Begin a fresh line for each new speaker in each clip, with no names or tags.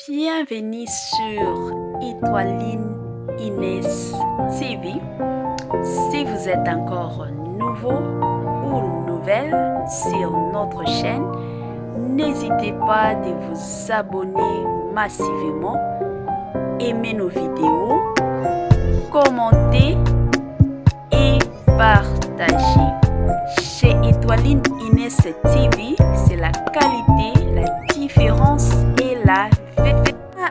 Bienvenue sur Étoiline Inès TV. Si vous êtes encore nouveau ou nouvelle sur notre chaîne, n'hésitez pas de vous abonner massivement, aimer nos vidéos, commenter et partager. Chez Étoiline Inès TV, c'est la qualité, la différence et la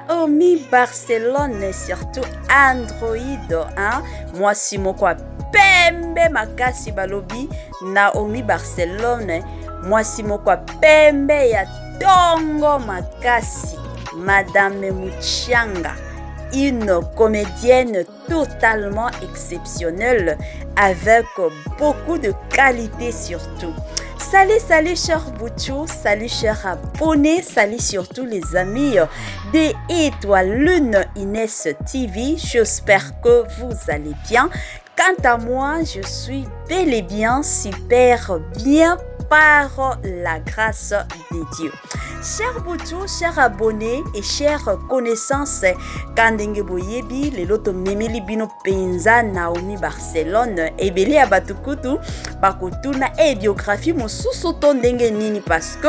Naomi Barcelone, surtout Android, hein? Moi si moko pembe makasi balobi Naomi Barcelone, moi si moko pembe ya tongo makasi, Madame Muchanga, une comédienne totalement exceptionnelle avec beaucoup de qualité surtout. Salut chers Boutchou, salut chers abonnés, salut surtout les amis des Étoiline Inès TV. J'espère que vous allez bien. Quant à moi, je suis bel et bien super bien par la grâce de Dieu. Chers Boutchou, chers abonnés et chères connaissances, Kandenge Boyebi, le loto memeli bino penza Naomi Barcelone, ebele ya batukutu, bakotuna e biographie mosusu tondenge nini parce que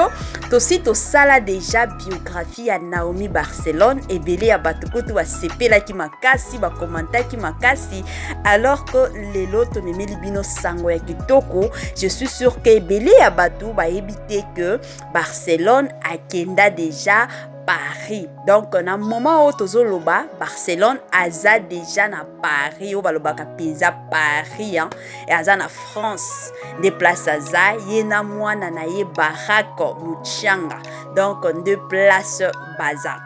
tosi to sala déjà biographie ya Naomi Barcelone, ebele ya batukutu ba sepela ki makasi, ba commenta ki makasi, alors que le loto memeli bino sango ya kitoko, je suis sûr que ebele ya batu ba éviter que Barcelone a kenda déjà Paris. Donc na moment où tozoloba Barcelone aza déjà na Paris, ou balobaka peza Paris hein, et aza na France. Des places aza yena mwana na ye Barako Muchanga. Donc deux places baza.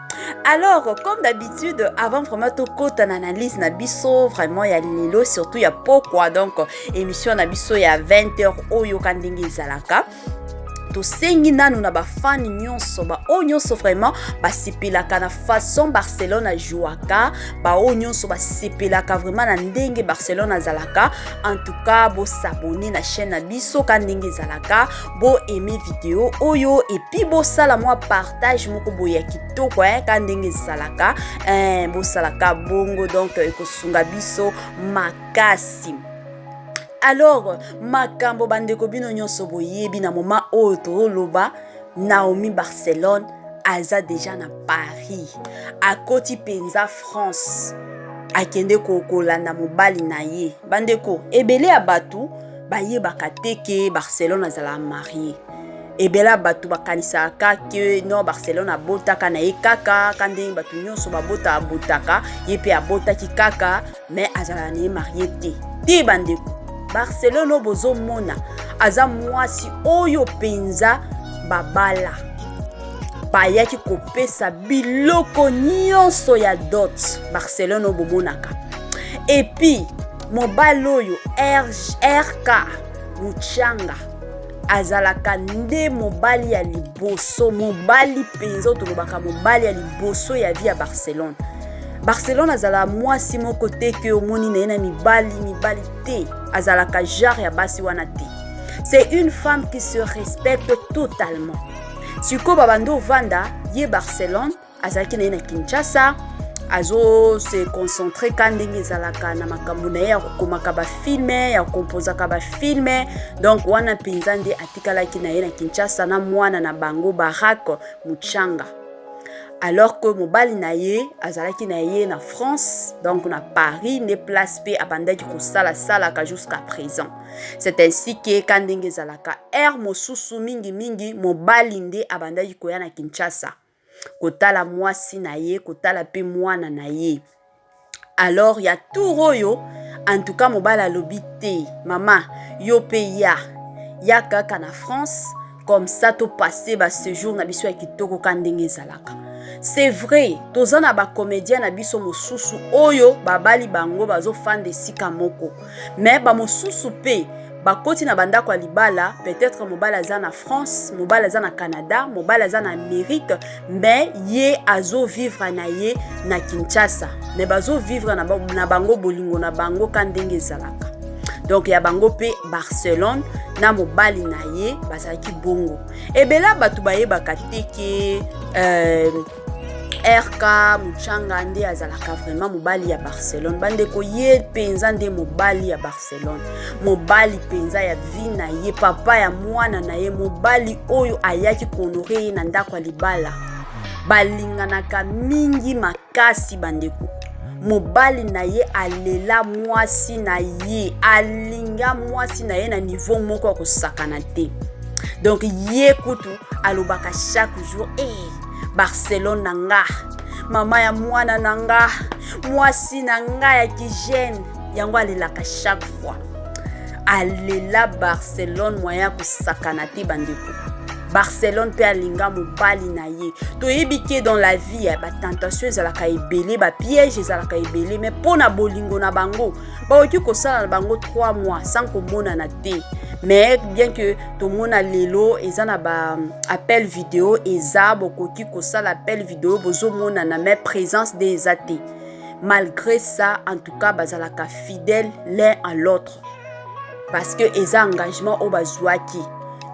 Alors, comme d'habitude, avant vraiment tout côté en analyse na biso, vraiment il y a lelo, surtout il y a pourquoi donc émission na biso il y a 20h oyo kandingi zalaka. To sengi nanu na ba fan nyonso ba o nyonso vraiment ba sepelaka na façon Barcelone a jouaka ba o nyonso ba sepelaka vraiment na ndenge Barcelone azalaka. En tout cas bo s'abonner na chaîne na biso ka ndenge zalaka, bo aimer vidéo oyo et puis bo sala moi partage moko boya kitoko ka ndenge zalaka bo salaka bongo donc ekosunga biso makasi. Alors, makambo bandeko bino nyonso boyebi na moment oyo loba Naomi Barcelone aza déjà na Paris. A koti penza France. Akende kokolanda mobali na ye. Bandeko, ebele ya batu baye bakateke Barcelone azala marié. Ebela batu bakanisaka ke no Barcelone abotaka na ye kaka kande batu nyonso babota abotaka ye pe abota ki kaka mais azala na ye marié te. Ti bandeko Barcelone bozo mona aza mwasi oyo penza babala bayaki kopesa biloko nyonso ya dot Barcelone bomonaka. Et puis mobali oyo RK Muchanga azalaka nde mobali ya liboso, mobali penza tolobaka mobali ya liboso ya vie ya Barcelone. Barcelone azala mwasi moko te ke omoni na yena mibali te, azalaka genre ya basi wana te. C'est une femme qui se respecte totalement. Siko babando vanda ye Barcelone azalaki na yena Kinshasa, azo se concentrer kandenge zalaka na makambo na ya komaka ba filme ya kompozaka ba filme. Donc wana penza nde atikalaki na yena Kinshasa na mwana na bango Barako Muchanga. Alors que mobali na ye azalaki na ye na France, donc na Paris, ne place pe abandaki kosala salaka jusqu'à présent. C'est ainsi que kandenge zalaka mosusu mingi mobali nde abandaki koya na Kinshasa kotala mwasi na ye, kotala pe mwana na ye. Alors ya turoyo en tout cas mobali alobi te mama yo pe ya kaka na France comme ça to passer ba séjour na biso ya kitoko kandenge zalaka. C'est vrai, tozana ba comédien na biso mosusu oyo babali bango bazo fan de sika moko. Mais ba mosusu pe bakoti na bandako libala, peut-être mobali aza na France, mobali aza na Canada, mobali aza na Amérique, mais ye azo vivre na ye na Kinshasa. Mais bazo vivre na bango bolingo na bango kandenge zalaka. Donc ya bango pe Barcelone na mobali na ye bazaki bongo. Ebela batu baye bakateke RK Muchanga nde azalaka vraiment mobali ya Barcelone. Bandeko ye penza nde mobali ya Barcelone. Mobali penza ya vie na ye, papa ya mwana na ye, mobali oyo ayaki konore ye na ndako ya libala. Balinganaka mingi makasi bandeko. Mobali na ye alela mwasi na ye, alinga mwasi na ye na niveau moko kosakana te. Donc ye kutu alobaka chaque jour Barcelone nanga, mama ya mwana nanga, mwasi nanga ya kijene, yango alelaka chaque fois. Alela Barcelone moya kosakana te bandeko. Barcelone pe alinga mobali na ye. Toyebi ke dans la vie ba tentation ezalaka ebele, ba piège ezalaka ebele, mais pona bolingo na bango ba oki kosala na bango 3 mois sans komona na te. Mais bien que tout le monde a lelo ezana ba appel vidéo eza bokoki kosala appel vidéo bozo mona na même présence des athées. Malgré ça, en tout cas bazalaka fidèle l'un à l'autre parce que eza engagement au bazwaki.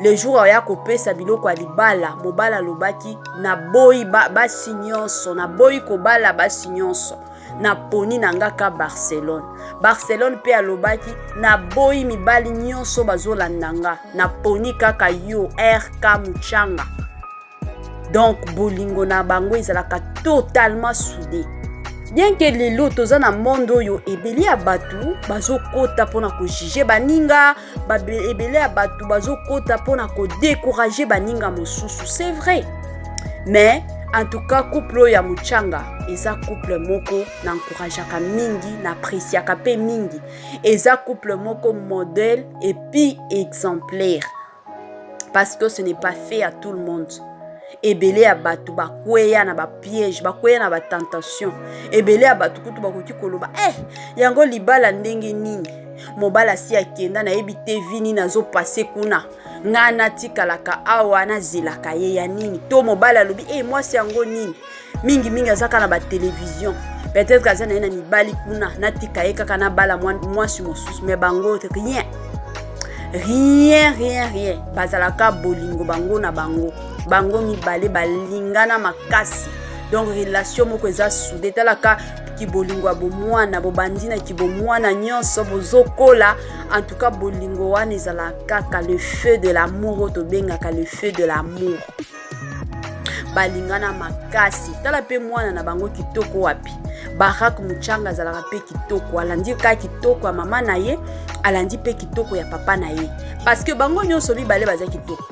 Le jour où ya kopesa biloko ya libala, mobala lobaki na boyi basi nyonso, na boyi kobala basi nyonso, na poni nangaka Barcelone. Barcelone pe alobaki na boyi mibali nyonso bazolandanga, na poni kaka yo RK Muchanga. Donc bolingo na bango ezalaka totalement soudé. Bien que les lots toza na mondo yo ebeli ya batu bazo kota pona ko juger baninga, ebeli ya batu bazo kota pona ko décourager baninga mosusu, c'est vrai. Mais en tout cas couple ya Muchanga eza couple moko na encourageaka mingi, na appréciaka pe mingi. Eza couple moko modèle et puis exemplaire. Parce que ce n'est pas fait à tout le monde. Ebele ya batu bakweya na ba piège, bakweya na ba tentation. Ebele ya batu kutu bakoki koloba yango libala ndenge nini mobala si akenda na ebite vini nazo passer kuna ngana tikalaka awa na zilaka ye ya nini to mobala lobi mwasi yango nini mingi azaka na ba télévision. Peut-être kaza na mibali kuna na tika ye kaka na bala mwasi mosusu, mais bango rien bazalaka bolingo bango na bango mibale balingana makasi. Donc relation moko eza soudé talaka ki bolingo ya bomwana bobandina ki bomwana nyonso bozokola. En tout cas bolingo wana ezalaka kaka le feu de l'amour, to bengaka le feu de l'amour. Balingana makasi tala pe mwana na bango kitoko wapi. Barak Muchanga azalaka pe kitoko, alandi ka kitoko ya mama na ye, alandi pe kitoko ya papa na ye. Parce que bango nyonso mibale baza kitoko.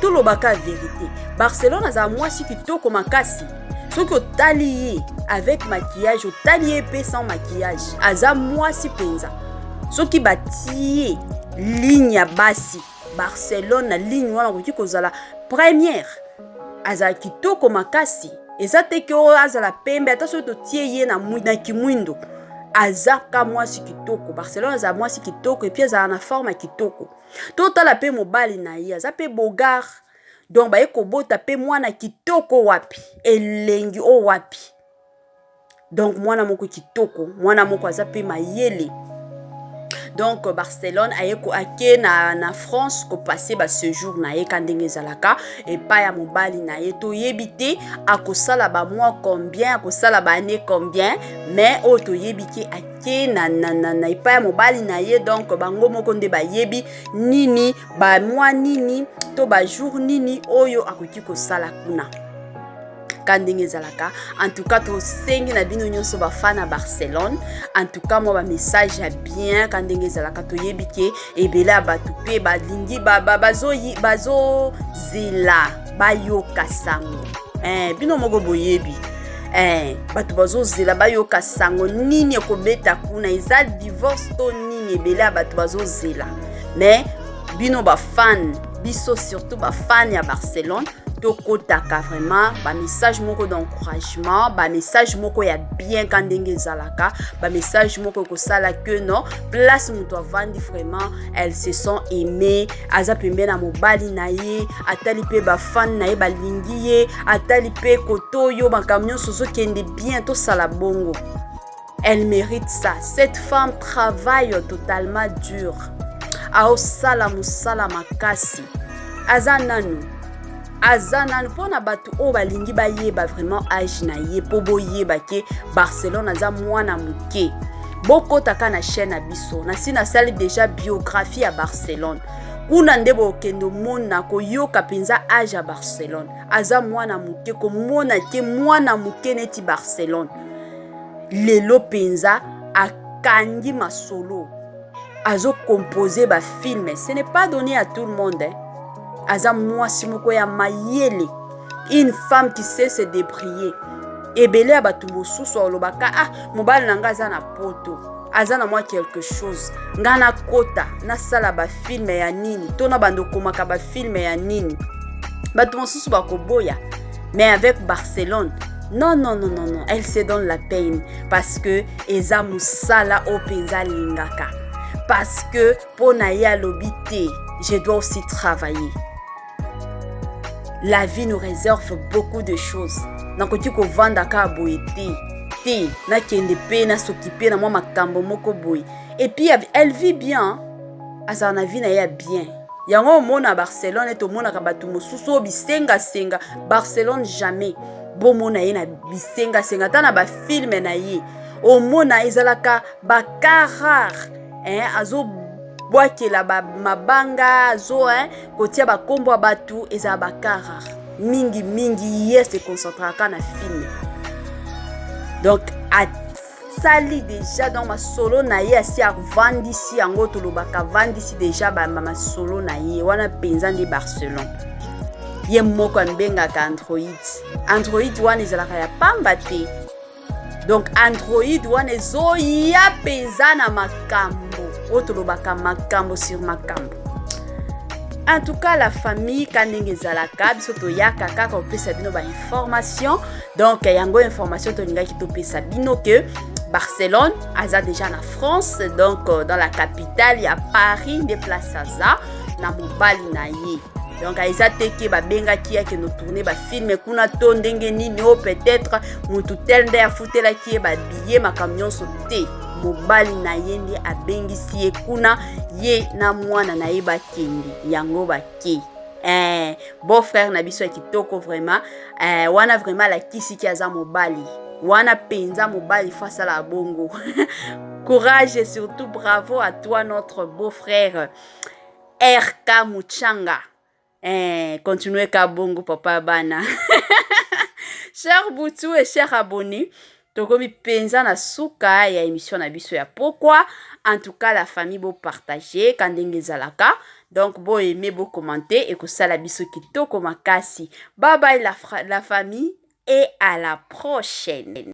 Tout le baka vérité. Barcelone a mwasi kitoko makasi. Soki otali ye avec maquillage, otali ye pe sans maquillage. Aza mwasi penza. Soki batie ligne ya basi. Barcelone na ligne wana koki kozala première. Aza kitoko makasi. Eza teke o azala pembe ata soki totie ye na kimwindo. Azaka mwasi kitoko. Barcelone aza mwasi kitoko et puis aza na forme kitoko. Totala pe mobali na ye aza pe bogar. Donc ba ekobota pe mwana kitoko wapi elengi o wapi. Donc mwana moko kitoko, mwana moko aza pe mayele. Donc Barcelone ayeko ake na France ko passer ba séjour na ye kandenge zalaka et pa ya mobali na ye to yebite akosala ba mois combien, akosala ba année combien, mais o to yebike ake na pa ya mobali na ye. Donc bango moko nde ba yebi nini ba mois nini to ba jour nini oyo akoki kosala kuna kandenge zalaka. En tout cas to sengi na bino nyonso ba fan à Barcelone. En tout cas moi ba message ya bien kandenge zalaka to yebike ebela batu pe ba lingi bazo zela bayoka sango bino moko boyebi batu bazo zela bayoka sango nini ekobeta kuna eza divorce to nini ebela batu bazo zela. Mais bino ba fan biso surtout ba fan ya Barcelone tokotaka vraiment ba message moko d'encouragement, ba message moko ya bien kandenge zalaka, ba message moko ko sala que non place muto avandi vraiment elles se sont aimées. Aza pembe na mobali na ye atali pe ba fan na ye balingi ye atali pe kotoyo makamyo soso kende bien to sala bongo. Elle mérite ça. Cette femme travaille totalement dur. Ao sala musala makasi. Aza nanu azana mpona bato o balingi bayeba vraiment age na ye po boyeba ke Barcelone aza mwana muke bokotaka na chaîne na biso na si nasali déjà biographie à Barcelone kuna nde bokendo mona koyoka penza age à Barcelone aza mwana muke komona ke mwana muke neti Barcelone lelo penza akangi masolo azo composer ba film ce n'est pas donné à tout le monde aza mwasi moko ya mayele une femme qui sait se débrouiller ebele abatu mosusu olobaka mobali nanga aza na poto aza na mwa quelque chose nga na kota nasala ba film ya nini to na bando komaka ba film ya nini batu mosusu bakoboya mais avec Barcelone non non non non non elle se donne la peine parce que eza musala o penza lingaka parce que pona ya lobité je dois aussi travailler. La vie nous réserve beaucoup de choses. Nakoki ko vanda ka boye te na kende pe na s'occuper na moi makambo moko boye. Et puis elle vit bien. Asa na vie na ya bien. Yango mona Barcelone et to mona ka batu mosusu bisenga senga Barcelone jamais. Bo mona ye na bisenga senga ta na ba film na ye. O mona ezalaka ba rare. Azo bwakela mabanga zo kotia bakombo batu eza bakara mingi yes se concentraka na film donc a sali déjà dans ma solo na ye asi avandisi yango tolobaka vandisi déjà ba mama solo na ye wana penza ndi Barcelone ye moko ambengaka Android wana ezalaka ya pamba te donc Android wana ezo ya penza na makambo otolobaka makambo sur makambo. En tout cas la famille kanenge zalaka biso to yaka kaka opesa bino ba information donc yango information to linga ki to pesa bino que Barcelone aza déjà na France donc dans la capitale il y a Paris des places aza na mobali na ye donc aisa teke ba benga ki ya ke no tourner ba film kuna to ndenge nini o peut-être mutu tel nde afutela ki ba billet makamyo sote mobali na ye ndi abengisi ye kuna ye na mwana na ye bakende yango bake beau frère na biso ya kitoko vraiment wana vraiment la kisi ki aza mobali wana penza mobali face à la bongo courage et surtout bravo à toi notre beau frère RK Muchanga continuez ka bongo papa bana cher Boutou et cher abonné tokomi penza na suka ya émission na biso ya pourquoi en tout cas la famille beau partager kandenge zalaka donc beau aimer beau commenter et que ça la biso kitoko makasi bye bye la famille et à la prochaine.